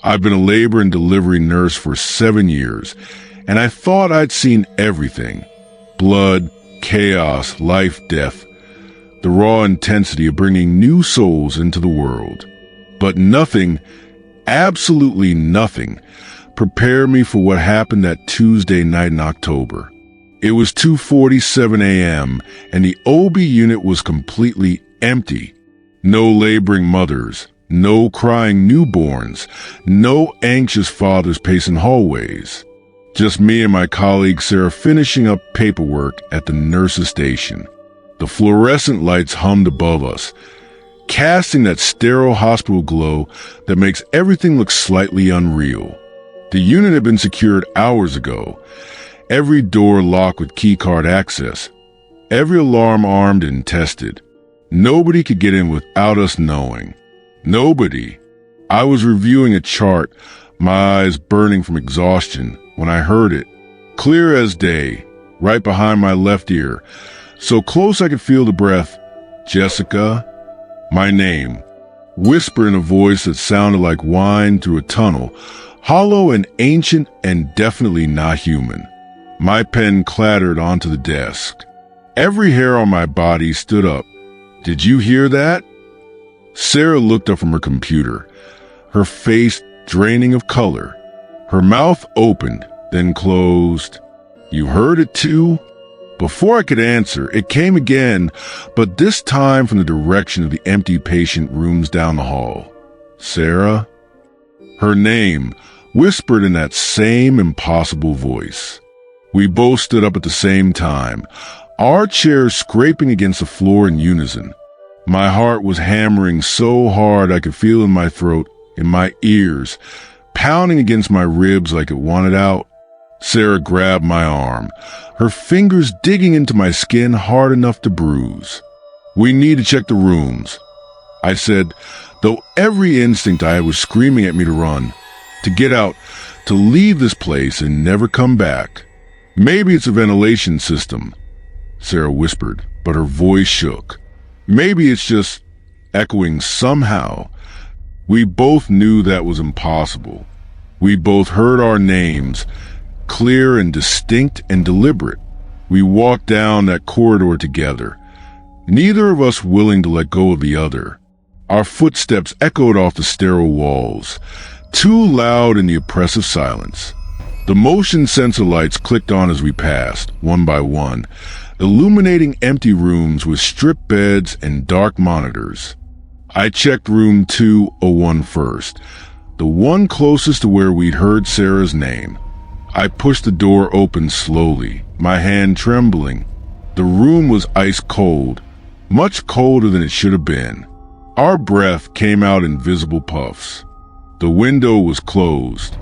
I've been a labor and delivery nurse for 7 years, and I thought I'd seen everything. Blood, chaos, life, death. The raw intensity of bringing new souls into the world. But nothing, absolutely nothing, prepared me for what happened that Tuesday night in October. It was 2:47 a.m., and the OB unit was completely empty. No laboring mothers, no crying newborns, no anxious fathers pacing hallways. Just me and my colleague Sarah finishing up paperwork at the nurse's station. The fluorescent lights hummed above us, casting that sterile hospital glow that makes everything look slightly unreal. The unit had been secured hours ago, every door locked with keycard access, every alarm armed and tested. Nobody could get in without us knowing. Nobody. I was reviewing a chart, my eyes burning from exhaustion, when I heard it, clear as day, right behind my left ear, so close I could feel the breath. Jessica, my name, whispered in a voice that sounded like whine through a tunnel, hollow and ancient and definitely not human. My pen clattered onto the desk. Every hair on my body stood up. Did you hear that? Sarah looked up from her computer, her face draining of color. Her mouth opened, then closed. You heard it too? Before I could answer, it came again, but this time from the direction of the empty patient rooms down the hall. Sarah? Her name, whispered in that same impossible voice. We both stood up at the same time, our chairs scraping against the floor in unison. My heart was hammering so hard I could feel in my throat, in my ears, pounding against my ribs like it wanted out. Sarah grabbed my arm, her fingers digging into my skin hard enough to bruise. We need to check the rooms, I said, though every instinct I had was screaming at me to run, to get out, to leave this place and never come back. Maybe it's a ventilation system, Sarah whispered, but her voice shook. Maybe it's just echoing somehow. We both knew that was impossible. We both heard our names, clear and distinct and deliberate. We walked down that corridor together, neither of us willing to let go of the other. Our footsteps echoed off the sterile walls, too loud in the oppressive silence. The motion sensor lights clicked on as we passed, one by one, illuminating empty rooms with stripped beds and dark monitors. I checked room 201 first, the one closest to where we'd heard Sarah's name. I pushed the door open slowly, my hand trembling. The room was ice cold, much colder than it should have been. Our breath came out in visible puffs. The window was closed.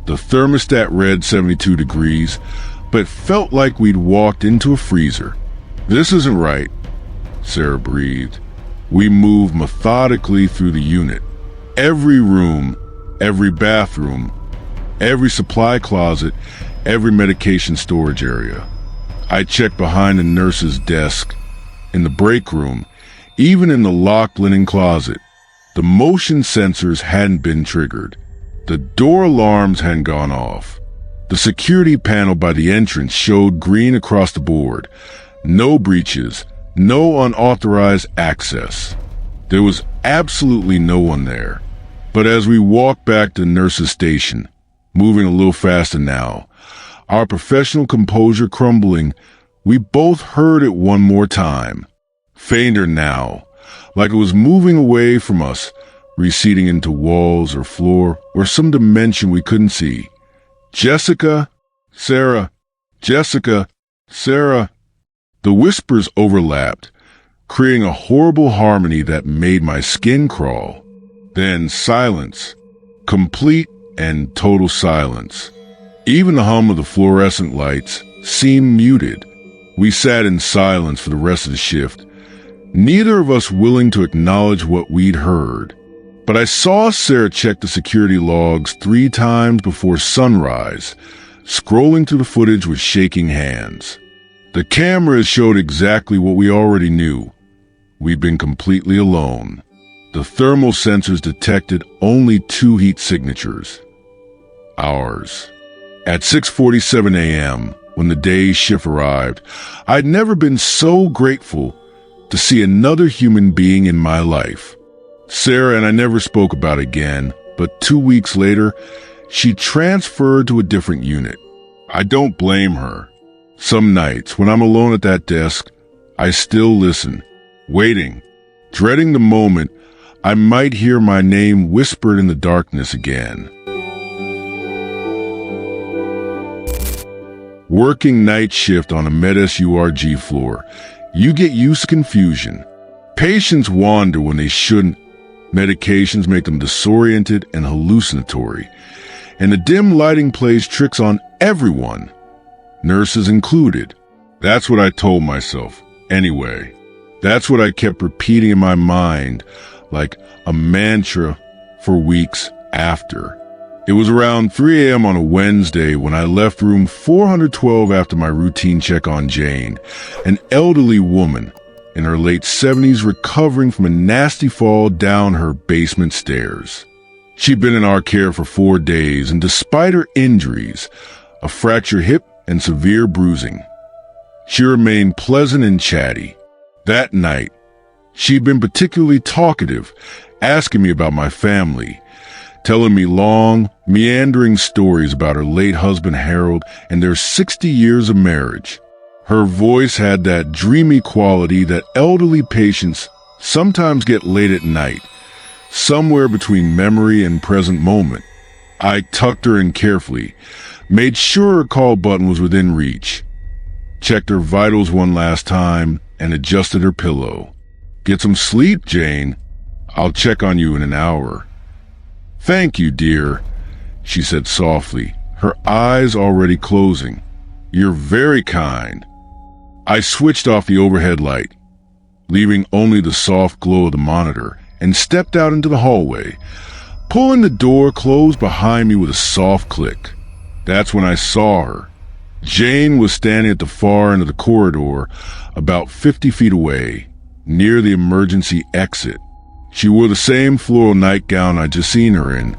The thermostat read 72 degrees, but felt like we'd walked into a freezer. This isn't right, Sarah breathed. We moved methodically through the unit. Every room, every bathroom, every supply closet, every medication storage area. I checked behind the nurse's desk, in the break room, even in the locked linen closet. The motion sensors hadn't been triggered. The door alarms hadn't gone off. The security panel by the entrance showed green across the board. No breaches, no unauthorized access. There was absolutely no one there. But as we walked back to the nurse's station, moving a little faster now, our professional composure crumbling, we both heard it one more time. Fainter now, like it was moving away from us, receding into walls or floor or some dimension we couldn't see. Jessica, Sarah, Jessica, Sarah. The whispers overlapped, creating a horrible harmony that made my skin crawl. Then silence, complete and total silence. Even the hum of the fluorescent lights seemed muted. We sat in silence for the rest of the shift, neither of us willing to acknowledge what we'd heard. But I saw Sarah check the security logs 3 times before sunrise, scrolling through the footage with shaking hands. The cameras showed exactly what we already knew. We'd been completely alone. The thermal sensors detected only 2 heat signatures. Ours. At 6:47 a.m., when the day's shift arrived, I'd never been so grateful to see another human being in my life. Sarah and I never spoke about it again, but 2 weeks later, she transferred to a different unit. I don't blame her. Some nights, when I'm alone at that desk, I still listen, waiting, dreading the moment I might hear my name whispered in the darkness again. Working night shift on a med-surg floor, you get used to confusion. Patients wander when they shouldn't. Medications make them disoriented and hallucinatory. And the dim lighting plays tricks on everyone, nurses included. That's what I told myself, anyway. That's what I kept repeating in my mind, like a mantra for weeks after. It was around 3 a.m. on a Wednesday when I left room 412 after my routine check on Jane, an elderly woman in her late 70s recovering from a nasty fall down her basement stairs. She'd been in our care for 4 days, and despite her injuries, a fractured hip and severe bruising, she remained pleasant and chatty. That night, she'd been particularly talkative, asking me about my family, telling me long, meandering stories about her late husband Harold and their 60 years of marriage. Her voice had that dreamy quality that elderly patients sometimes get late at night, somewhere between memory and present moment. I tucked her in carefully, made sure her call button was within reach, checked her vitals one last time, and adjusted her pillow. "Get some sleep, Jane. I'll check on you in an hour." "Thank you, dear," she said softly, her eyes already closing. "You're very kind." I switched off the overhead light, leaving only the soft glow of the monitor, and stepped out into the hallway, pulling the door closed behind me with a soft click. That's when I saw her. Jane was standing at the far end of the corridor, about 50 feet away, near the emergency exit. She wore the same floral nightgown I'd just seen her in,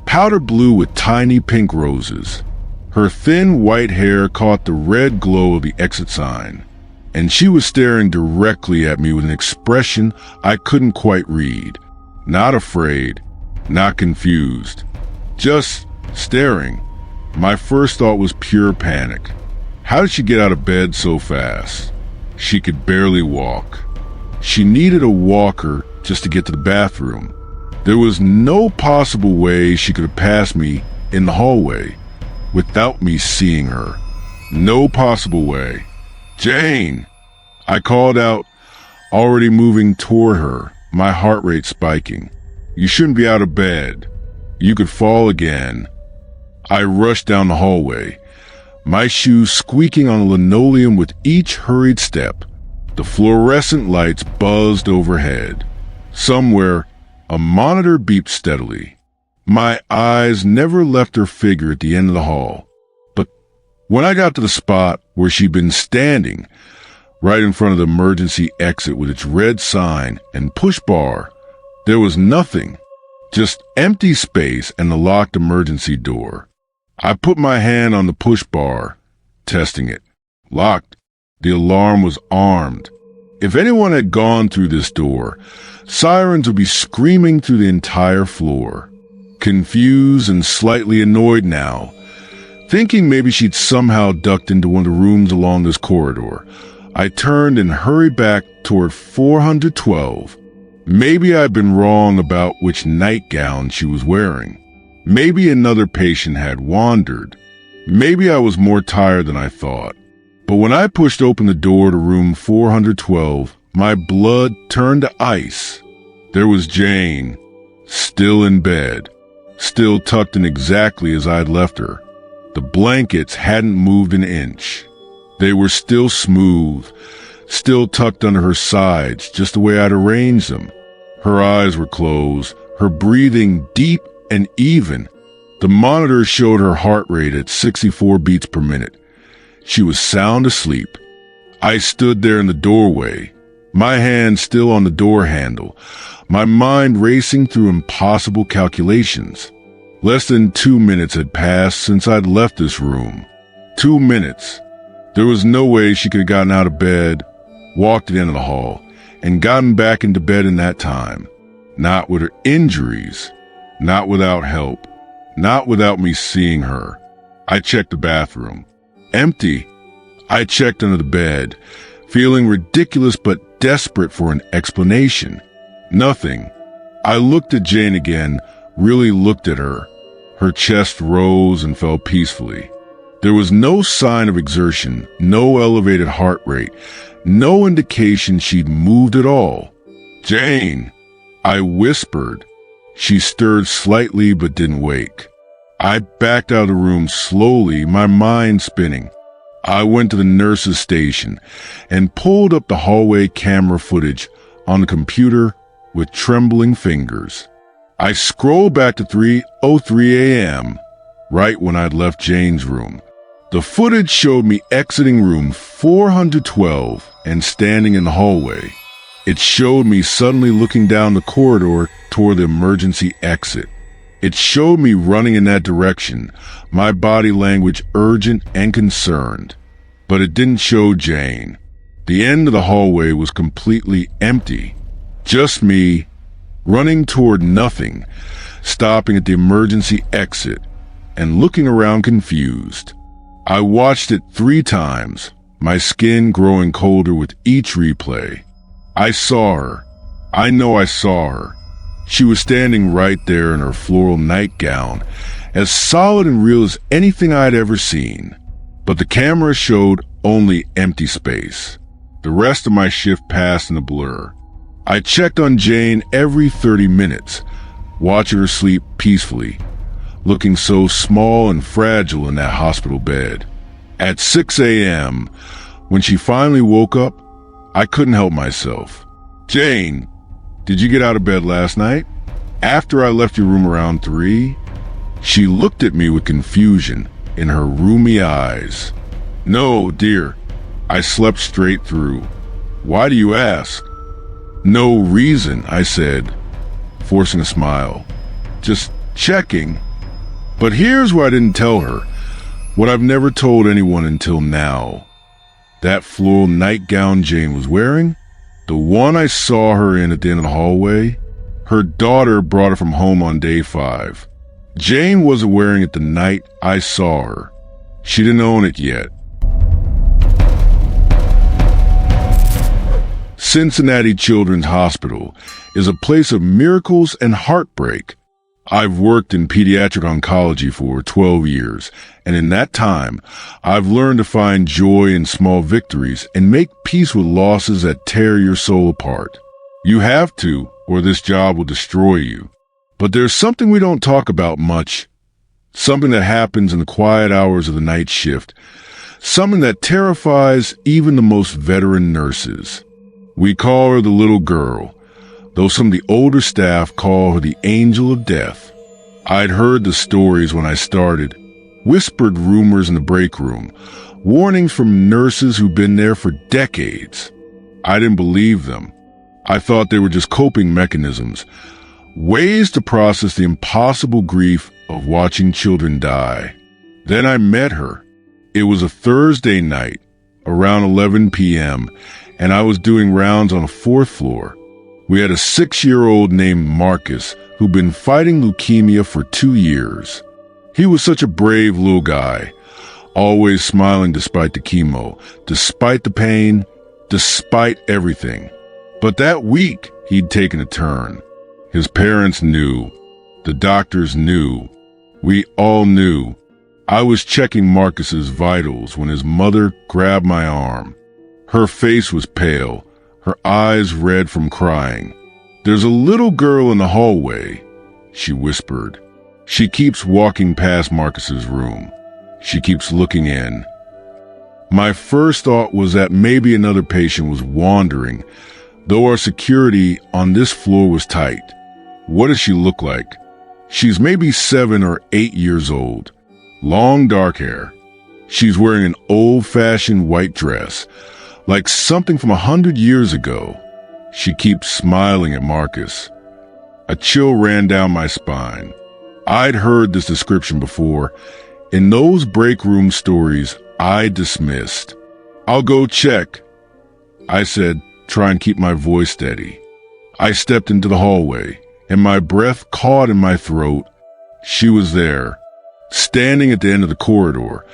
powder blue with tiny pink roses. Her thin white hair caught the red glow of the exit sign, and she was staring directly at me with an expression I couldn't quite read. Not afraid, not confused, just staring. My first thought was pure panic. How did she get out of bed so fast? She could barely walk. She needed a walker just to get to the bathroom. There was no possible way she could have passed me in the hallway without me seeing her. No possible way. "Jane!" I called out, already moving toward her, my heart rate spiking. "You shouldn't be out of bed. You could fall again." I rushed down the hallway, my shoes squeaking on the linoleum with each hurried step. The fluorescent lights buzzed overhead. Somewhere, a monitor beeped steadily. My eyes never left her figure at the end of the hall. But when I got to the spot where she'd been standing, right in front of the emergency exit with its red sign and push bar, there was nothing, just empty space and the locked emergency door. I put my hand on the push bar, testing it. Locked. The alarm was armed. If anyone had gone through this door, sirens would be screaming through the entire floor. Confused and slightly annoyed now, thinking maybe she'd somehow ducked into one of the rooms along this corridor, I turned and hurried back toward 412. Maybe I'd been wrong about which nightgown she was wearing. Maybe another patient had wandered. Maybe I was more tired than I thought. But when I pushed open the door to room 412, my blood turned to ice. There was Jane, still in bed, still tucked in exactly as I'd left her. The blankets hadn't moved an inch. They were still smooth, still tucked under her sides, just the way I'd arranged them. Her eyes were closed, her breathing deep and even. The monitor showed her heart rate at 64 beats per minute. She was sound asleep. I stood there in the doorway, my hand still on the door handle, my mind racing through impossible calculations. Less than 2 minutes had passed since I'd left this room. 2 minutes. There was no way she could have gotten out of bed, walked it into the hall, and gotten back into bed in that time. Not with her injuries, not without help, not without me seeing her. I checked the bathroom. Empty. I checked under the bed, feeling ridiculous but desperate for an explanation. Nothing. I looked at Jane again, really looked at her. Her chest rose and fell peacefully. There was no sign of exertion, no elevated heart rate, no indication she'd moved at all. "Jane!" I whispered. She stirred slightly but didn't wake. I backed out of the room slowly, my mind spinning. I went to the nurse's station and pulled up the hallway camera footage on the computer with trembling fingers. I scrolled back to 3:03 a.m., right when I'd left Jane's room. The footage showed me exiting room 412 and standing in the hallway. It showed me suddenly looking down the corridor toward the emergency exit. It showed me running in that direction, my body language urgent and concerned. But it didn't show Jane. The end of the hallway was completely empty. Just me, running toward nothing, stopping at the emergency exit, and looking around confused. I watched it 3 times, my skin growing colder with each replay. I saw her. I know I saw her. She was standing right there in her floral nightgown, as solid and real as anything I'd ever seen. But the camera showed only empty space. The rest of my shift passed in a blur. I checked on Jane every 30 minutes, watching her sleep peacefully, looking so small and fragile in that hospital bed. At 6 a.m., when she finally woke up, I couldn't help myself. "Jane, did you get out of bed last night? After I left your room around 3? She looked at me with confusion in her rheumy eyes. "No, dear. I slept straight through. Why do you ask?" "No reason," I said, forcing a smile. "Just checking." But here's what I didn't tell her, what I've never told anyone until now. That floral nightgown Jane was wearing, the one I saw her in at the end of the hallway, her daughter brought it from home on day 5. Jane wasn't wearing it the night I saw her. She didn't own it yet. Cincinnati Children's Hospital is a place of miracles and heartbreak. I've worked in pediatric oncology for 12 years, and in that time, I've learned to find joy in small victories and make peace with losses that tear your soul apart. You have to, or this job will destroy you. But there's something we don't talk about much, something that happens in the quiet hours of the night shift, something that terrifies even the most veteran nurses. We call her the little girl, though some of the older staff call her the angel of death. I'd heard the stories when I started, whispered rumors in the break room, warnings from nurses who'd been there for decades. I didn't believe them. I thought they were just coping mechanisms, ways to process the impossible grief of watching children die. Then I met her. It was a Thursday night, around 11 p.m., and I was doing rounds on the 4th floor. We had a 6-year-old named Marcus who'd been fighting leukemia for 2 years. He was such a brave little guy, always smiling despite the chemo, despite the pain, despite everything. But that week, he'd taken a turn. His parents knew. The doctors knew. We all knew. I was checking Marcus's vitals when his mother grabbed my arm. Her face was pale, her eyes red from crying. "There's a little girl in the hallway," she whispered. "She keeps walking past Marcus's room. She keeps looking in." My first thought was that maybe another patient was wandering, though our security on this floor was tight. What does she look like? She's maybe 7 or 8 years old. Long dark hair. She's wearing an old-fashioned white dress, like something from 100 years ago. She keeps smiling at Marcus. A chill ran down my spine. I'd heard this description before. In those break room stories, I dismissed. "I'll go check," I said, trying to keep my voice steady. I stepped into the hallway, and my breath caught in my throat. She was there, standing at the end of the corridor,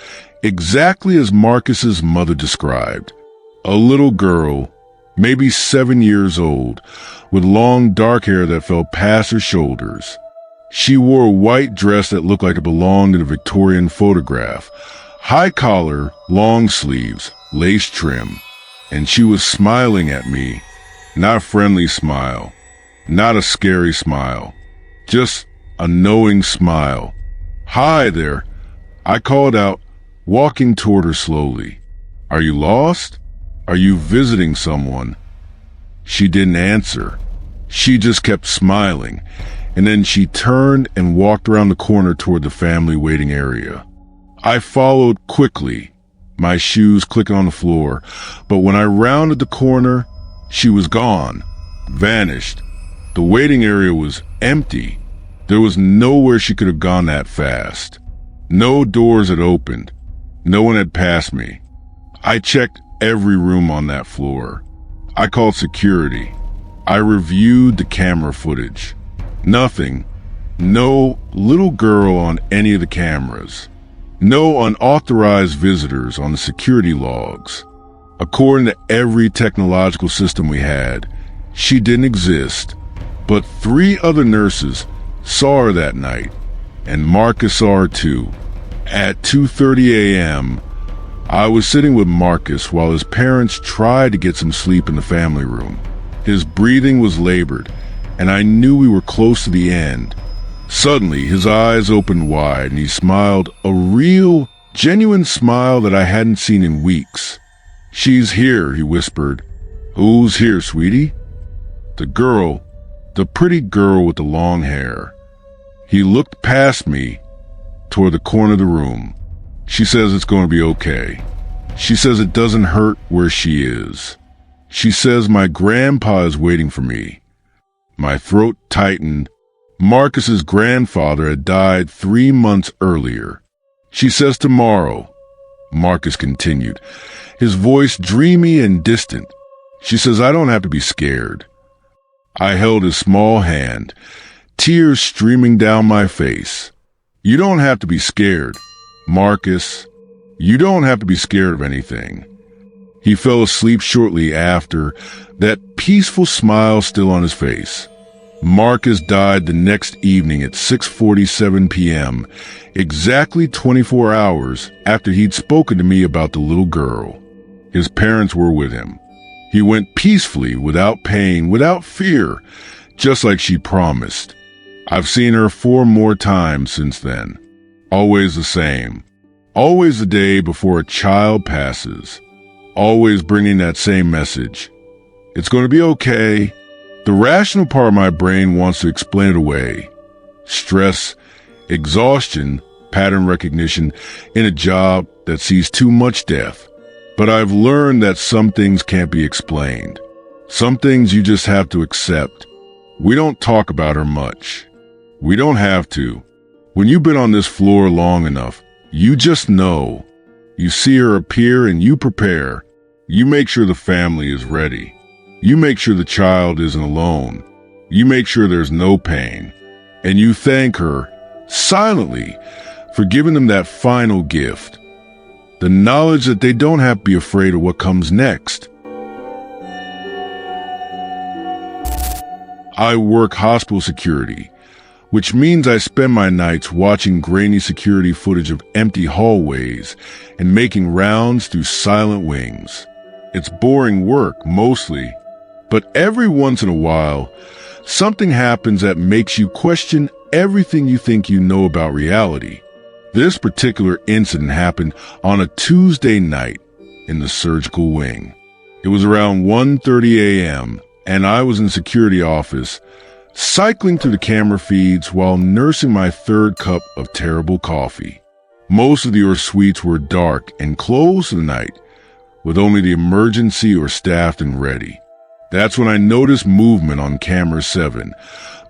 exactly as Marcus's mother described. A little girl, maybe 7 years old, with long dark hair that fell past her shoulders. She wore a white dress that looked like it belonged in a Victorian photograph, high collar, long sleeves, lace trim, and she was smiling at me. Not a friendly smile, not a scary smile, just a knowing smile. "Hi there," I called out, walking toward her slowly. "Are you lost? Are you visiting someone?" She didn't answer. She just kept smiling, and then she turned and walked around the corner toward the family waiting area. I followed quickly, my shoes clicking on the floor, but when I rounded the corner, she was gone, vanished. The waiting area was empty. There was nowhere she could have gone that fast. No doors had opened. No one had passed me. I checked every room on that floor. I called security. I reviewed the camera footage. Nothing. No little girl on any of the cameras. No unauthorized visitors on the security logs. According to every technological system we had, she didn't exist. But 3 other nurses saw her that night, and Marcus saw her too. At 2:30 a.m., I was sitting with Marcus while his parents tried to get some sleep in the family room. His breathing was labored, and I knew we were close to the end. Suddenly, his eyes opened wide, and he smiled, a real, genuine smile that I hadn't seen in weeks. "She's here," he whispered. "Who's here, sweetie?" "The girl, the pretty girl with the long hair." He looked past me toward the corner of the room. "She says it's going to be okay. She says it doesn't hurt where she is. She says my grandpa is waiting for me." My throat tightened. Marcus's grandfather had died 3 months earlier. "She says tomorrow," Marcus continued, his voice dreamy and distant. "She says I don't have to be scared." I held his small hand, tears streaming down my face. "You don't have to be scared, Marcus. You don't have to be scared of anything." He fell asleep shortly after, that peaceful smile still on his face. Marcus died the next evening at 6:47 p.m., exactly 24 hours after he'd spoken to me about the little girl. His parents were with him. He went peacefully, without pain, without fear, just like she promised. I've seen her 4 more times since then. Always the same. Always the day before a child passes. Always bringing that same message. It's going to be okay. The rational part of my brain wants to explain it away. Stress, exhaustion, pattern recognition in a job that sees too much death. But I've learned that some things can't be explained. Some things you just have to accept. We don't talk about her much. We don't have to. When you've been on this floor long enough, you just know. You see her appear and you prepare. You make sure the family is ready. You make sure the child isn't alone. You make sure there's no pain. And you thank her, silently, for giving them that final gift. The knowledge that they don't have to be afraid of what comes next. I work hospital security, which means I spend my nights watching grainy security footage of empty hallways and making rounds through silent wings. It's boring work, mostly, but every once in a while, something happens that makes you question everything you think you know about reality. This particular incident happened on a Tuesday night in the surgical wing. It was around 1:30 a.m., and I was in the security office, cycling through the camera feeds while nursing my 3rd cup of terrible coffee. Most of the suites were dark and closed for the night, with only the emergency or staffed and ready. That's when I noticed movement on camera 7,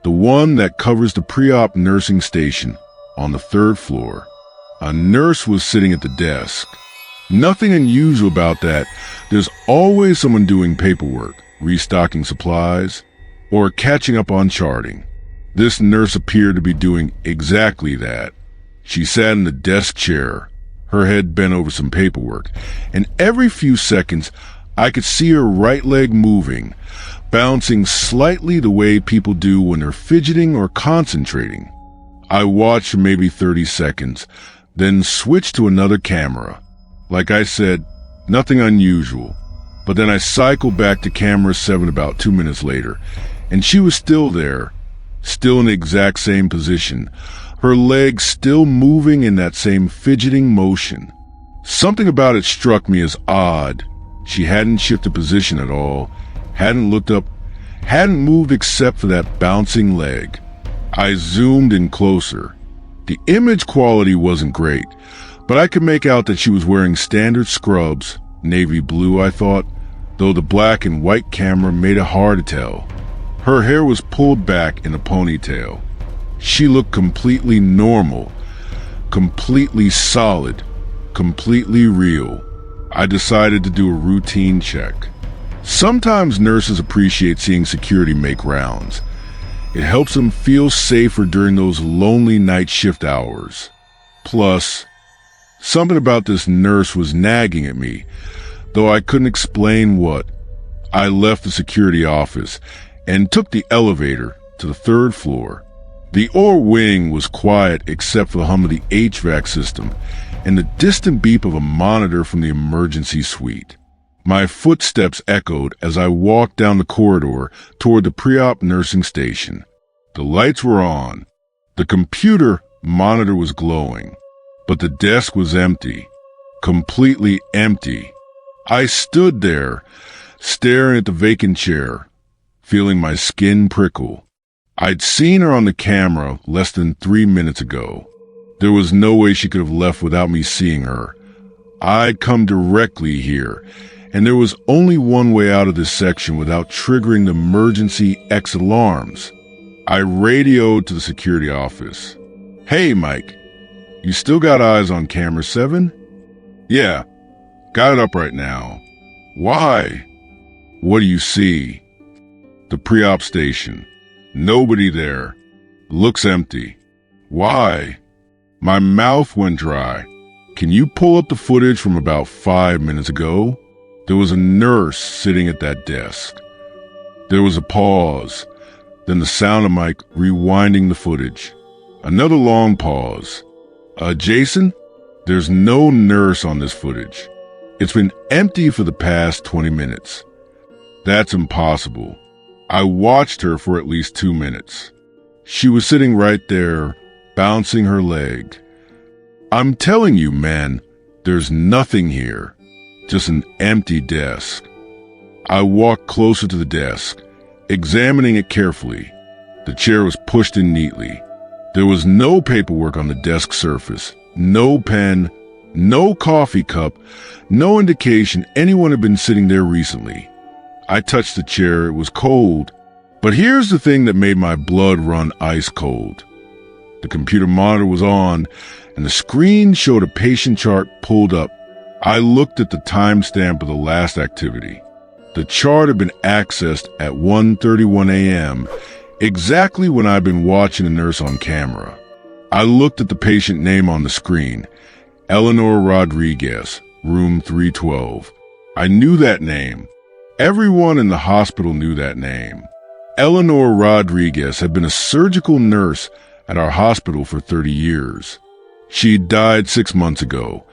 the one that covers the pre-op nursing station on the 3rd floor. A nurse was sitting at the desk. Nothing unusual about that. There's always someone doing paperwork, restocking supplies, or catching up on charting. This nurse appeared to be doing exactly that. She sat in the desk chair, her head bent over some paperwork, and every few seconds I could see her right leg moving, bouncing slightly the way people do when they're fidgeting or concentrating. I watched for maybe 30 seconds, then switched to another camera. Like I said, nothing unusual. But then I cycled back to camera 7 about 2 minutes later, and she was still there, still in the exact same position, her legs still moving in that same fidgeting motion. Something about it struck me as odd. She hadn't shifted position at all, hadn't looked up, hadn't moved except for that bouncing leg. I zoomed in closer. The image quality wasn't great, but I could make out that she was wearing standard scrubs, navy blue I thought, though the black and white camera made it hard to tell. Her hair was pulled back in a ponytail. She looked completely normal, completely solid, completely real. I decided to do a routine check. Sometimes nurses appreciate seeing security make rounds. It helps them feel safer during those lonely night shift hours. Plus, something about this nurse was nagging at me, though I couldn't explain what. I left the security office and took the elevator to the 3rd floor. The OR wing was quiet except for the hum of the HVAC system and the distant beep of a monitor from the emergency suite. My footsteps echoed as I walked down the corridor toward the pre-op nursing station. The lights were on. The computer monitor was glowing, but the desk was empty, completely empty. I stood there, staring at the vacant chair, feeling my skin prickle. I'd seen her on the camera less than 3 minutes ago. There was no way she could have left without me seeing her. I'd come directly here, and there was only one way out of this section without triggering the emergency exit alarms. I radioed to the security office. "Hey, Mike, you still got eyes on camera 7? "Yeah, got it up right now." "Why?" "What do you see?" "The pre-op station. Nobody there. Looks empty." "Why?" My mouth went dry. "Can you pull up the footage from about 5 minutes ago?" There was a nurse sitting at that desk. There was a pause, then the sound of Mike rewinding the footage. Another long pause. Jason, there's no nurse on this footage. It's been empty for the past 20 minutes. That's impossible. I watched her for at least 2 minutes. She was sitting right there, bouncing her leg. I'm telling you, man, there's nothing here. Just an empty desk. I walked closer to the desk, examining it carefully. The chair was pushed in neatly. There was no paperwork on the desk surface, no pen, no coffee cup, no indication anyone had been sitting there recently. I touched the chair. It was cold. But here's the thing that made my blood run ice cold. The computer monitor was on, and the screen showed a patient chart pulled up. I looked at the timestamp of the last activity. The chart had been accessed at 1:31 a.m., exactly when I'd been watching the nurse on camera. I looked at the patient name on the screen, Eleanor Rodriguez, room 312. I knew that name. Everyone in the hospital knew that name. Eleanor Rodriguez had been a surgical nurse at our hospital for 30 years. She died 6 months ago,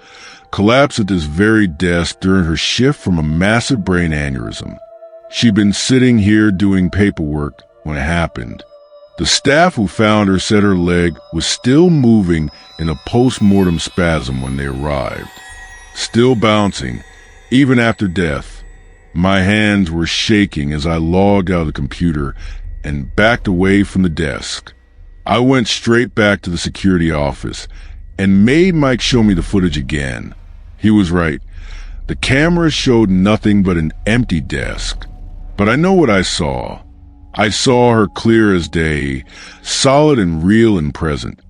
collapsed at this very desk during her shift from a massive brain aneurysm. She'd been sitting here doing paperwork when it happened. The staff who found her said her leg was still moving in a post-mortem spasm when they arrived. Still bouncing, even after death. My hands were shaking as I logged out of the computer and backed away from the desk. I went straight back to the security office and made Mike show me the footage again. He was right. The camera showed nothing but an empty desk. But I know what I saw. I saw her clear as day, solid and real and present,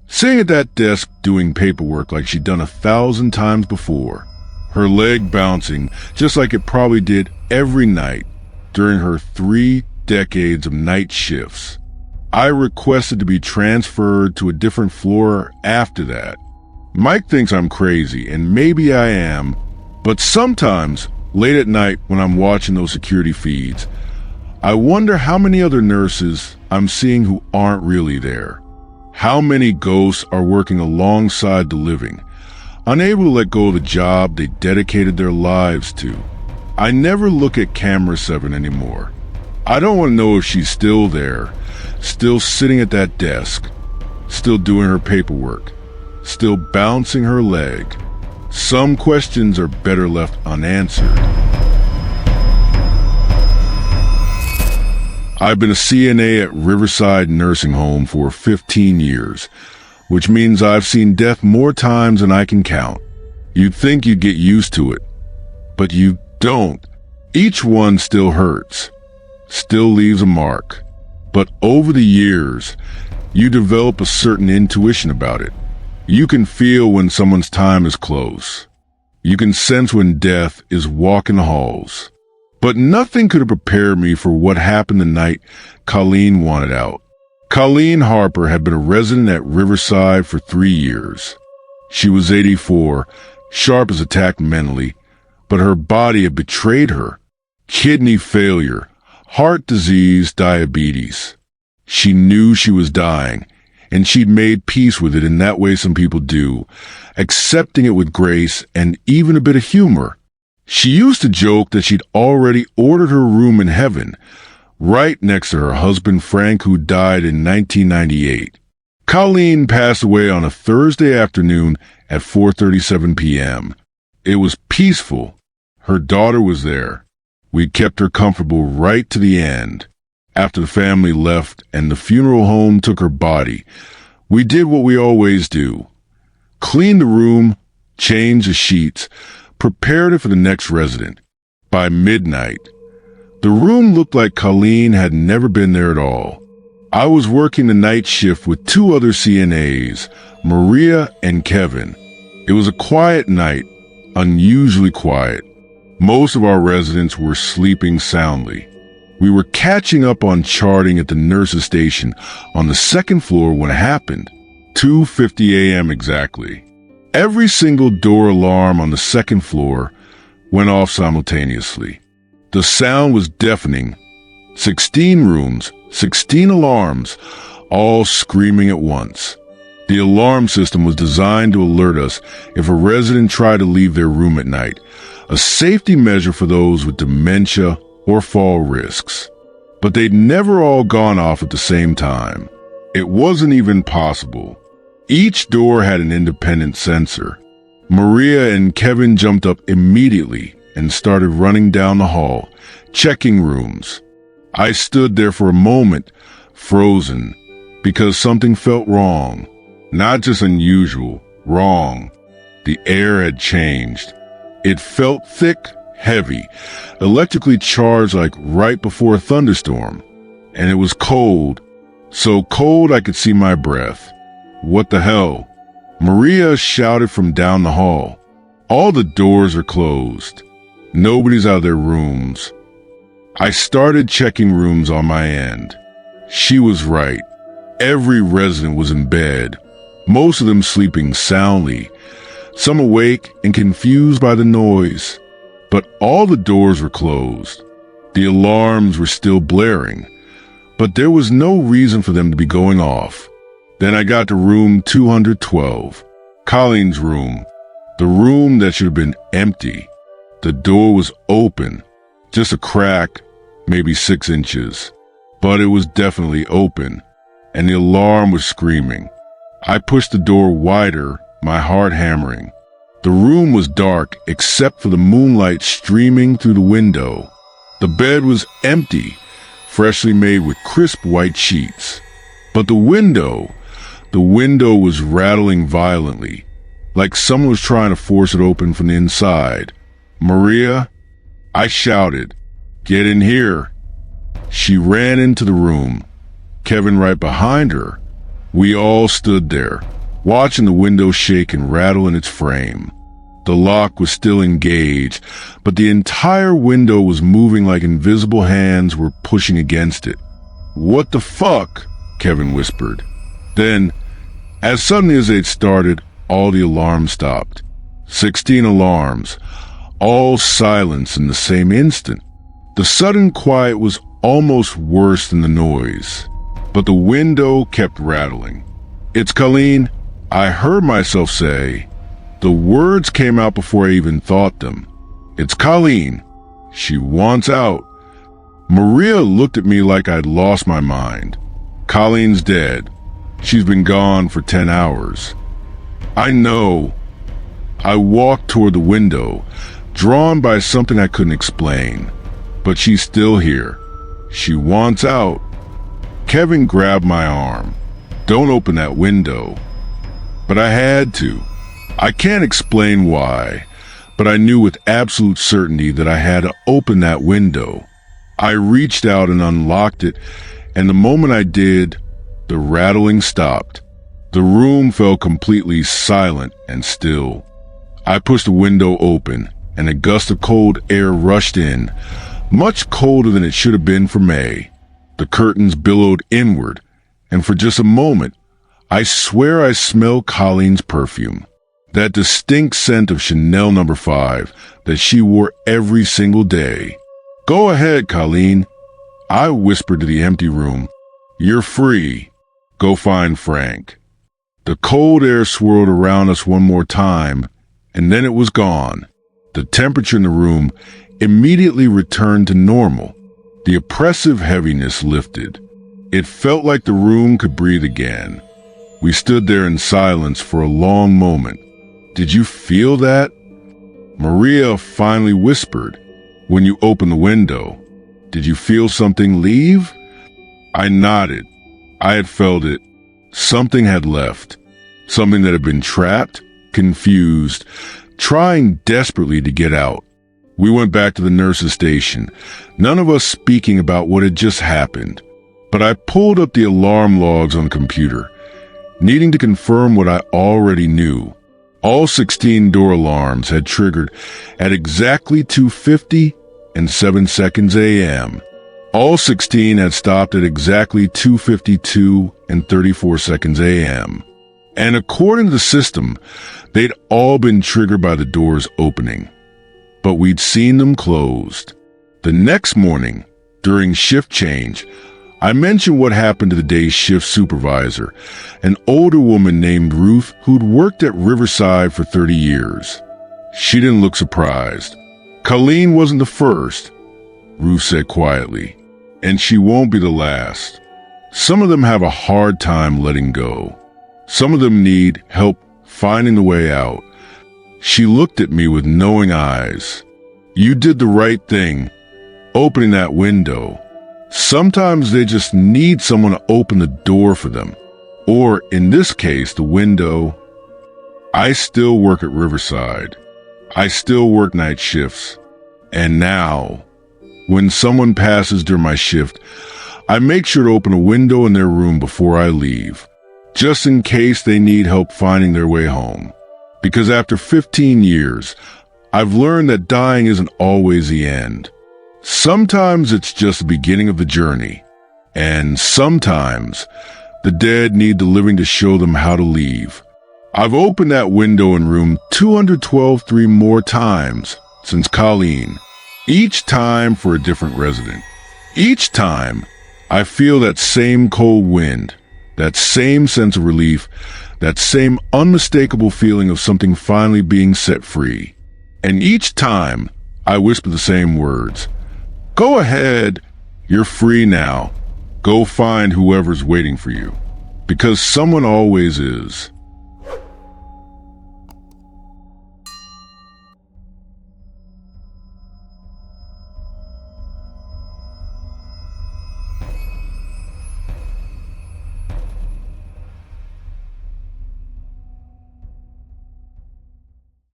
sitting at that desk doing paperwork like she'd done 1,000 times before, her leg bouncing just like it probably did every night during her 3 decades of night shifts. I requested to be transferred to a different floor after that. Mike thinks I'm crazy, and maybe I am, but sometimes, late at night when I'm watching those security feeds, I wonder how many other nurses I'm seeing who aren't really there. How many ghosts are working alongside the living, unable to let go of the job they dedicated their lives to. I never look at camera 7 anymore. I don't want to know if she's still there, still sitting at that desk, still doing her paperwork, still bouncing her leg. Some questions are better left unanswered. I've been a CNA at Riverside Nursing Home for 15 years, which means I've seen death more times than I can count. You'd think you'd get used to it, but you don't. Each one still hurts, still leaves a mark. But over the years, you develop a certain intuition about it. You can feel when someone's time is close. You can sense when death is walking the halls. But nothing could have prepared me for what happened the night Colleen wanted out. Colleen Harper had been a resident at Riverside for 3 years. She was 84, sharp as a tack mentally, but her body had betrayed her. Kidney failure, heart disease, diabetes. She knew she was dying, and she'd made peace with it in that way some people do, accepting it with grace and even a bit of humor. She used to joke that she'd already ordered her room in heaven, right next to her husband Frank, who died in 1998. Colleen passed away on a Thursday afternoon at 4:37 p.m. It was peaceful. Her daughter was there. We kept her comfortable right to the end. After the family left and the funeral home took her body, we did what we always do. Cleaned the room, changed the sheets, prepared it for the next resident. By midnight, the room looked like Colleen had never been there at all. I was working the night shift with 2 other CNAs, Maria and Kevin. It was a quiet night, unusually quiet. Most of our residents were sleeping soundly. We were catching up on charting at the nurse's station on the 2nd floor when it happened, 2:50 a.m. exactly. Every single door alarm on the 2nd floor went off simultaneously. The sound was deafening. 16 rooms, 16 alarms, all screaming at once. The alarm system was designed to alert us if a resident tried to leave their room at night, a safety measure for those with dementia or fall risks. But they'd never all gone off at the same time. It wasn't even possible. Each door had an independent sensor. Maria and Kevin jumped up immediately and started running down the hall, checking rooms. I stood there for a moment, frozen, because something felt wrong. Not just unusual, wrong. The air had changed. It felt thick, heavy, electrically charged like right before a thunderstorm. And it was cold, so cold I could see my breath. What the hell? Maria shouted from down the hall. All the doors are closed. Nobody's out of their rooms. I started checking rooms on my end. She was right. Every resident was in bed, most of them sleeping soundly, some awake and confused by the noise. But all the doors were closed. The alarms were still blaring, but there was no reason for them to be going off. Then I got to room 212, Colleen's room, the room that should have been empty. The door was open, just a crack, maybe 6 inches, but it was definitely open, and the alarm was screaming. I pushed the door wider, my heart hammering. The room was dark except for the moonlight streaming through the window. The bed was empty, freshly made with crisp white sheets. But the window was rattling violently, like someone was trying to force it open from the inside. Maria? I shouted. "Get in here." She ran into the room, Kevin right behind her. We all stood there, watching the window shake and rattle in its frame. The lock was still engaged, but the entire window was moving like invisible hands were pushing against it. "What the fuck?" Kevin whispered. Then, as suddenly as they'd started, all the alarms stopped. 16 alarms, all silence in the same instant. The sudden quiet was almost worse than the noise, but the window kept rattling. "It's Colleen," I heard myself say. The words came out before I even thought them. "It's Colleen. She wants out." Maria looked at me like I'd lost my mind. "Colleen's dead. She's been gone for 10 hours. "I know." I walked toward the window, drawn by something I couldn't explain. "But she's still here. She wants out." Kevin grabbed my arm. "Don't open that window." But I had to. I can't explain why, but I knew with absolute certainty that I had to open that window. I reached out and unlocked it, and the moment I did, the rattling stopped. The room fell completely silent and still. I pushed the window open, and a gust of cold air rushed in, much colder than it should have been for May. The curtains billowed inward, and for just a moment, I swear I smelled Colleen's perfume. That distinct scent of Chanel No. 5 that she wore every single day. "Go ahead, Colleen," I whispered to the empty room. "You're free. Go find Frank." The cold air swirled around us one more time, and then it was gone. The temperature in the room immediately returned to normal. The oppressive heaviness lifted. It felt like the room could breathe again. We stood there in silence for a long moment. "Did you feel that?" Maria finally whispered. "When you opened the window, did you feel something leave?" I nodded. I had felt it. Something had left. Something that had been trapped, confused, trying desperately to get out. We went back to the nurse's station, none of us speaking about what had just happened. But I pulled up the alarm logs on the computer, needing to confirm what I already knew. All 16 door alarms had triggered at exactly 2:50 and 7 seconds a.m. All 16 had stopped at exactly 2:52 and 34 seconds a.m. And according to the system, they'd all been triggered by the doors opening. But we'd seen them closed. The next morning, during shift change, I mentioned what happened to the day's shift supervisor, an older woman named Ruth who'd worked at Riverside for 30 years. She didn't look surprised. "Colleen wasn't the first," Ruth said quietly, "and she won't be the last. Some of them have a hard time letting go. Some of them need help finding the way out." She looked at me with knowing eyes. "You did the right thing, opening that window. Sometimes they just need someone to open the door for them. Or, in this case, the window." I still work at Riverside. I still work night shifts. And now, when someone passes during my shift, I make sure to open a window in their room before I leave, just in case they need help finding their way home. Because after 15 years, I've learned that dying isn't always the end. Sometimes it's just the beginning of the journey. And sometimes the dead need the living to show them how to leave. I've opened that window in room 212 3 more times since Colleen, each time for a different resident. Each time, I feel that same cold wind, that same sense of relief, that same unmistakable feeling of something finally being set free. And each time, I whisper the same words. "Go ahead. You're free now. Go find whoever's waiting for you." Because someone always is.